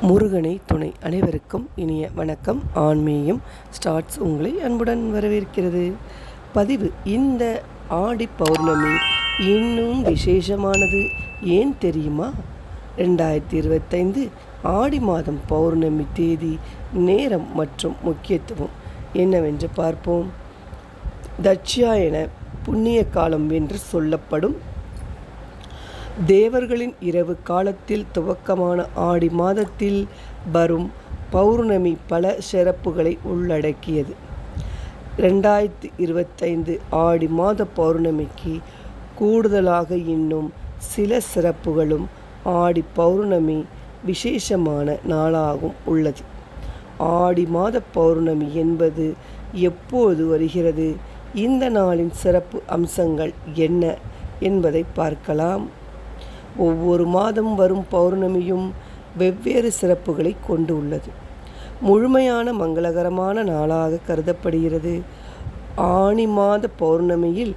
முருகனை துணை. அனைவருக்கும் இனிய வணக்கம். ஆன்மீகம் ஸ்டார்ட்ஸ் உங்களை அன்புடன் வரவேற்கிறது. பதிவு: இந்த ஆடி பௌர்ணமி இன்னும் விசேஷமானது. ஏன் தெரியுமா? 2025 ஆடி மாதம் பௌர்ணமி தேதி, நேரம் மற்றும் முக்கியத்துவம் என்னவென்று பார்ப்போம். தட்சியாயன புண்ணிய காலம் என்று சொல்லப்படும் தேவர்களின் இரவு காலத்தில் துவக்கமான ஆடி மாதத்தில் வரும் பௌர்ணமி பல சிறப்புகளை உள்ளடக்கியது. 2025 ஆடி மாத பௌர்ணமிக்கு கூடுதலாக இன்னும் சில சிறப்புகளும் ஆடி பௌர்ணமி விசேஷமான நாளாகவும் உள்ளது. ஆடி மாத பௌர்ணமி என்பது எப்போது வருகிறது? இந்த நாளின் சிறப்பு அம்சங்கள் என்ன என்பதை பார்க்கலாம். ஒவ்வொரு மாதம் வரும் பௌர்ணமியும் வெவ்வேறு சிறப்புகளை கொண்டு உள்ளது. முழுமையான மங்களகரமான நாளாக கருதப்படுகிறது. ஆனி மாத பௌர்ணமியில்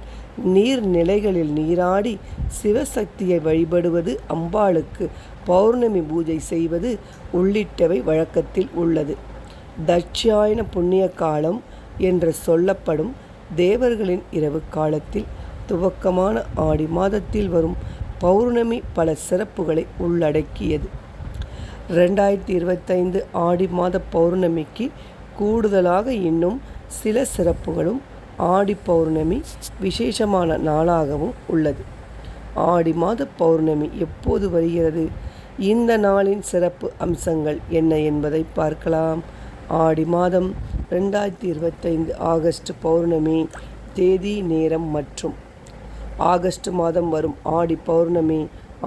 நீர்நிலைகளில் நீராடி சிவசக்தியை வழிபடுவது, அம்பாளுக்கு பௌர்ணமி பூஜை செய்வது உள்ளிட்டவை வழக்கத்தில் உள்ளது. தட்சியாயன புண்ணிய காலம் என்று சொல்லப்படும் தேவர்களின் இரவு காலத்தில் துவக்கமான ஆடி மாதத்தில் வரும் பௌர்ணமி பல சிறப்புகளை உள்ளடக்கியது. 2025 ஆடி மாத பௌர்ணமிக்கு கூடுதலாக இன்னும் சில சிறப்புகளும் ஆடி பௌர்ணமி விசேஷமான நாளாகவும் உள்ளது. ஆடி மாத பௌர்ணமி எப்போது வருகிறது? இந்த நாளின் சிறப்பு அம்சங்கள் என்ன என்பதை பார்க்கலாம். ஆடி மாதம் 2025 ஆகஸ்ட் பௌர்ணமி தேதி, நேரம் மற்றும் ஆகஸ்ட் மாதம் வரும் ஆடி பௌர்ணமி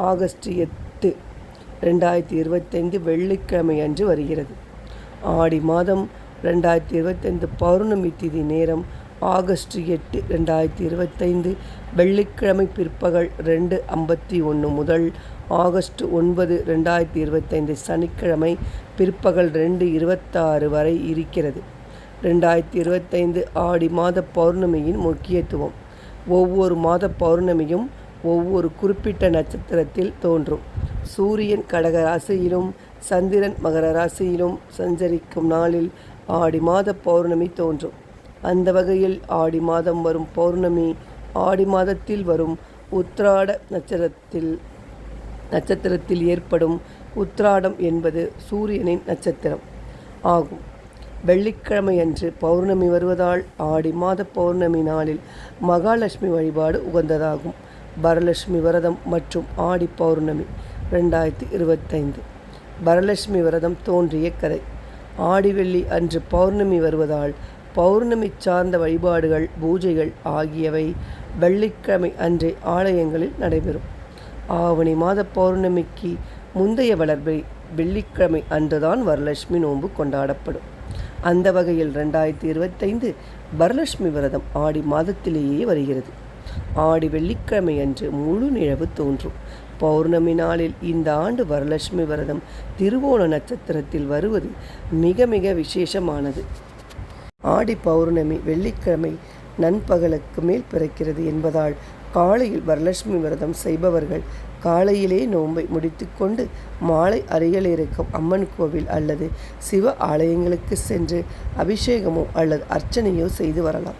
ஆகஸ்ட் 8, 2025 வெள்ளிக்கிழமை அன்று வருகிறது. ஆடி மாதம் 2025 பௌர்ணமி திதி நேரம் ஆகஸ்ட் 8, 2025 வெள்ளிக்கிழமை பிற்பகல் 2:51 முதல் ஆகஸ்ட் 9, 2025 சனிக்கிழமை பிற்பகல் 2:26 வரை இருக்கிறது. 2025 ஆடி மாத பௌர்ணமியின் முக்கியத்துவம்: ஒவ்வொரு மாத பௌர்ணமியும் ஒவ்வொரு குறிப்பிட்ட நட்சத்திரத்தில் தோன்றும். சூரியன் கடக ராசியிலும் சந்திரன் மகர ராசியிலும் சஞ்சரிக்கும் நாளில் ஆடி மாத பௌர்ணமி தோன்றும். அந்த வகையில் ஆடி மாதம் வரும் பௌர்ணமி ஆடி மாதத்தில் வரும் உத்திராட நட்சத்திரத்தில் ஏற்படும். உத்திராடம் என்பது சூரியனின் நட்சத்திரம் ஆகும். வெள்ளிக்கிழமை அன்று பௌர்ணமி வருவதால் ஆடி மாத பௌர்ணமி நாளில் மகாலட்சுமி வழிபாடு உகந்ததாகும். வரலட்சுமி விரதம் மற்றும் ஆடி பௌர்ணமி 2025 வரலட்சுமி விரதம் தோன்றிய கதை. ஆடி வெள்ளி அன்று பௌர்ணமி வருவதால் பௌர்ணமி சார்ந்த வழிபாடுகள், பூஜைகள் ஆகியவை வெள்ளிக்கிழமை அன்றே ஆலயங்களில் நடைபெறும். ஆவணி மாத பௌர்ணமிக்கு முந்தைய வளர்பை வெள்ளிக்கிழமை அன்றுதான் வரலட்சுமி நோன்பு கொண்டாடப்படும். அந்த வகையில் 2025 வரலட்சுமி விரதம் ஆடி மாதத்திலேயே வருகிறது. ஆடி வெள்ளிக்கிழமை அன்று முழு நிலவு தோன்றும். பௌர்ணமி நாளில் இந்த ஆண்டு வரலட்சுமி விரதம் திருவோண நட்சத்திரத்தில் வருவது மிக மிக விசேஷமானது. ஆடி பௌர்ணமி வெள்ளிக்கிழமை நண்பகலுக்கு மேல் பிறக்கிறது என்பதால் காலையில் வரலட்சுமி விரதம் செய்பவர்கள் காலையிலே நோன்பை முடித்துக்கொண்டு மாலை அருகில் இருக்கும் அம்மன் கோவில் அல்லது சிவ ஆலயங்களுக்கு சென்று அபிஷேகமோ அல்லது அர்ச்சனையோ செய்து வரலாம்.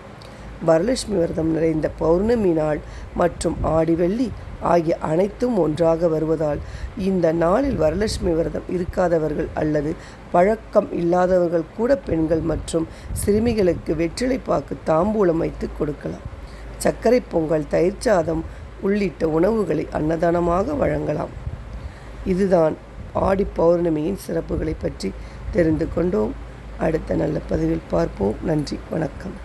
வரலட்சுமி விரதம் நிறைந்த பௌர்ணமி நாள் மற்றும் ஆடி வெள்ளி ஆகிய அனைத்தும் ஒன்றாக வருவதால் இந்த நாளில் வரலட்சுமி விரதம் இருக்காதவர்கள் அல்லது பழக்கம் இல்லாதவர்கள் கூட பெண்கள் மற்றும் சிறுமிகளுக்கு வெற்றிலைப்பாக்கு தாம்பூலம் வைத்து கொடுக்கலாம். சர்க்கரை பொங்கல், தயிர் சாதம் உள்ளிட்ட உணவுகளை அன்னதானமாக வழங்கலாம். இதுதான் ஆடி பௌர்ணமியின் சிறப்புகளை பற்றி தெரிந்து கொண்டோம். அடுத்த நல்ல பதிவில் பார்ப்போம். நன்றி, வணக்கம்.